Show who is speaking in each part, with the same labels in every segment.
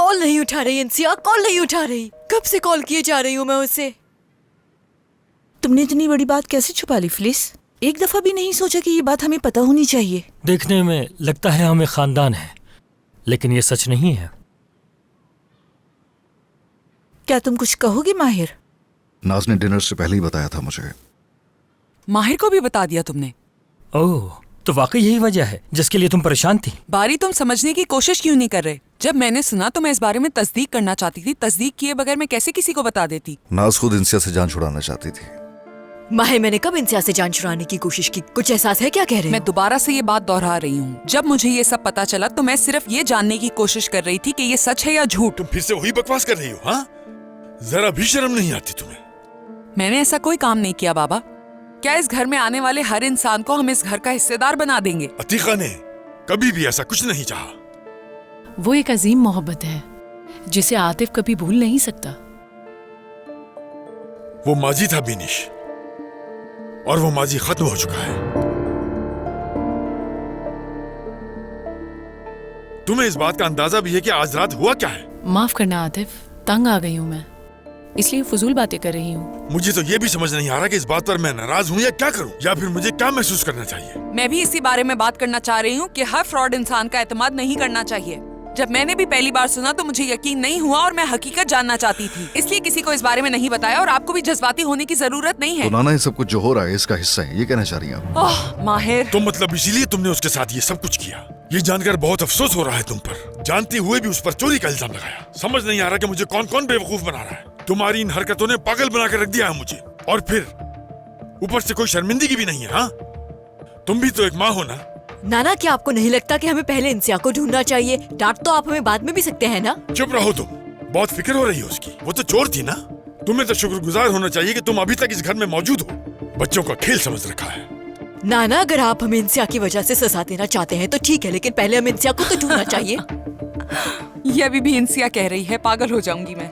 Speaker 1: Call नहीं उठा रही इंसिया, कॉल नहीं उठा रही। कब से कॉल किए जा रही हूँ मैं उसे।
Speaker 2: तुमने इतनी बड़ी बात कैसे छुपा ली फिलिस? एक दफा भी नहीं सोचा कि ये बात हमें पता होनी चाहिए?
Speaker 3: देखने में लगता है हमें खानदान है, लेकिन ये सच नहीं है।
Speaker 2: क्या तुम कुछ कहोगे माहिर?
Speaker 4: नाज ने डिनर से पहले ही बताया था मुझे।
Speaker 5: माहिर को भी बता दिया तुमने?
Speaker 3: ओह, तो वाकई यही वजह है जिसके लिए तुम परेशान थी।
Speaker 5: बारी, तुम समझने की कोशिश क्यों नहीं कर रहे? जब मैंने सुना तो मैं इस बारे में तस्दीक करना चाहती थी। तस्दीक किए बगैर मैं कैसे किसी को बता देती?
Speaker 4: नाज खुद इंसिया से जान छुड़ाना चाहती थी।
Speaker 1: माहिर, मैंने कब इंसिया से जान छुड़ाने की कोशिश की? कुछ एहसास है क्या कह रहे
Speaker 5: मैं
Speaker 1: हो?
Speaker 5: दोबारा से ये बात दोहरा रही हूँ, जब मुझे ये सब पता चला तो मैं सिर्फ ये जानने की कोशिश कर रही थी कि ये सच है या झूठ।
Speaker 6: तुम फिर से वही बकवास कर रही हो? हाँ, जरा भी शर्म नहीं आती तुम्हें?
Speaker 5: मैंने ऐसा कोई काम नहीं किया बाबा। क्या इस घर में आने वाले हर इंसान को हम इस घर का हिस्सेदार बना देंगे?
Speaker 6: अतीका ने कभी भी ऐसा कुछ नहीं चाहा।
Speaker 7: वो एक अजीम मोहब्बत है जिसे आतिफ कभी भूल नहीं सकता।
Speaker 6: वो माजी था बिनिश, और वो माजी खत्म हो चुका है। तुम्हें इस बात का अंदाजा भी है कि आज रात हुआ क्या है?
Speaker 7: माफ करना आतिफ, तंग आ गई हूँ मैं, इसलिए फजूल बातें कर रही हूँ।
Speaker 6: मुझे तो ये भी समझ नहीं आ रहा कि इस बात पर मैं नाराज हूँ या क्या करूँ, या फिर मुझे क्या महसूस करना चाहिए।
Speaker 5: मैं भी इसी बारे में बात करना चाह रही हूँ कि हर फ्रॉड इंसान का एतमाद नहीं करना चाहिए। जब मैंने भी पहली बार सुना तो मुझे यकीन नहीं हुआ और मैं हकीकत जानना चाहती थी, इसलिए किसी को इस बारे में नहीं बताया। और आपको भी जज्बाती होने की जरूरत नहीं है।
Speaker 4: तो नाना, ये सब कुछ जो हो रहा है इसका हिस्सा है, ये कहना चाह रही हैं आप?
Speaker 5: ओह माहिर,
Speaker 6: तो मतलब इसीलिए तुमने उसके साथ ये सब कुछ किया? ये जानकर बहुत अफसोस हो रहा है तुम पर। जानते हुए भी उस पर चोरी का इल्जाम लगाया। समझ नहीं आ रहा कि मुझे कौन कौन बेवकूफ बना रहा है। तुम्हारी इन हरकतों ने पागल बना कर रख दिया है मुझे, और फिर ऊपर से कोई शर्मिंदगी भी नहीं है। हाँ, तुम भी तो एक माँ हो ना।
Speaker 1: नाना, क्या आपको नहीं लगता कि हमें पहले इंसिया को ढूंढना चाहिए? डांट तो आप हमें बाद में भी सकते हैं ना।
Speaker 6: चुप रहो तुम, बहुत फिक्र हो रही है उसकी। वो तो चोर थी ना। तुम्हें तो शुक्रगुजार होना चाहिए कि तुम अभी तक इस घर में मौजूद हो। बच्चों का खेल समझ रखा है।
Speaker 1: नाना, अगर आप हमें इंसिया की वजह से सजा देना चाहते हैं तो ठीक है, लेकिन पहले हमें इंसिया को तो ढूंढना चाहिए।
Speaker 5: ये अभी भी इंसिया कह रही है, पागल हो जाऊंगी मैं।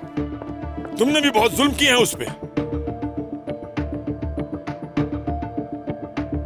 Speaker 6: तुमने भी बहुत जुल्म किए हैं उस पे।